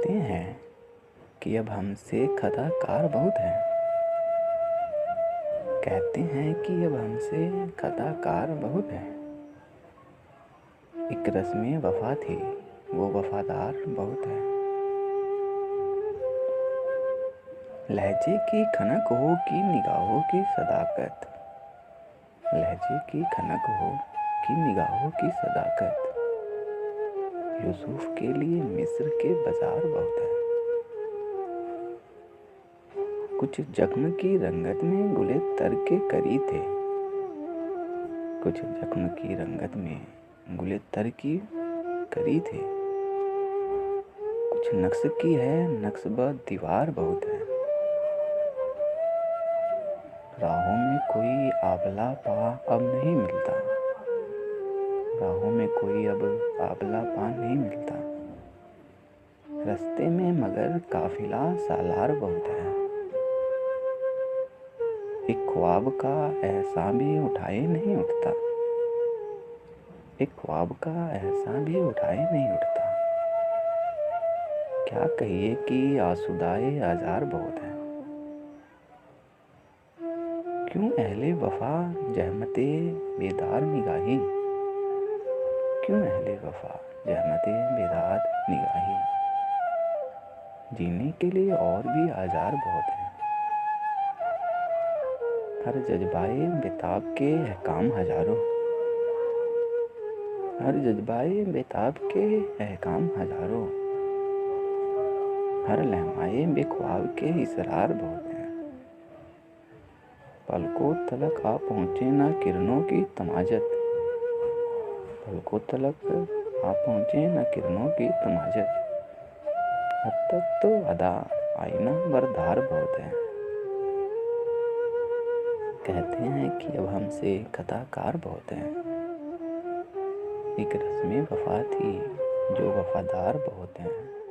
कहते हैं कि अब हमसे खताकार बहुत हैं। कहते हैं कि अब हमसे खताकार बहुत हैं। एक रस्में वफा थी, वो वफादार बहुत है। लहजे की खनक हो कि निगाहों की सदाकत, लहजे की खनक हो कि निगाहों की सदाकत, यूसुफ के लिए मिस्र के बाजार बहुत है। कुछ जख्म की रंगत में गुले तर के करी थे, कुछ जख्म की रंगत में गुले तर की करी थे। कुछ नक्श की है नक्शबा दीवार बहुत है। राहों में कोई आबला पा अब नहीं मिलता, राहों में कोई अब आबला पा नहीं मिलता। रास्ते में मगर काफिला सालार बहुत है। एक ख्वाब का एहसान भी उठाए नहीं उठता, एक ख्वाब का एहसान भी उठाए नहीं उठता। क्या कहिए कि आसुदाए आजार बहुत है। क्यों अहले वफा जहमते बेदार निगाही, क्यों अहले वफा जहमते बेदार निगाही। जीने के लिए और भी आजार बहुत हैं। हर जज्बाए बेताब के अहकाम हजारों, हर जज्बाए बेताब के अहकाम हजारों। हर लहमाए बेख्वाब के इसरार बहुत हैं। पलकों तलक आ पहुँचे न किरणों की तमाजत, पलकों तलक आ पहुँचे न किरणों की तमाजत। अब तक तो अदा आईना बरदार बहुत है। कहते हैं कि अब हमसे खताकार बहुत हैं। एक रस्में वफा थी जो वफादार बहुत हैं।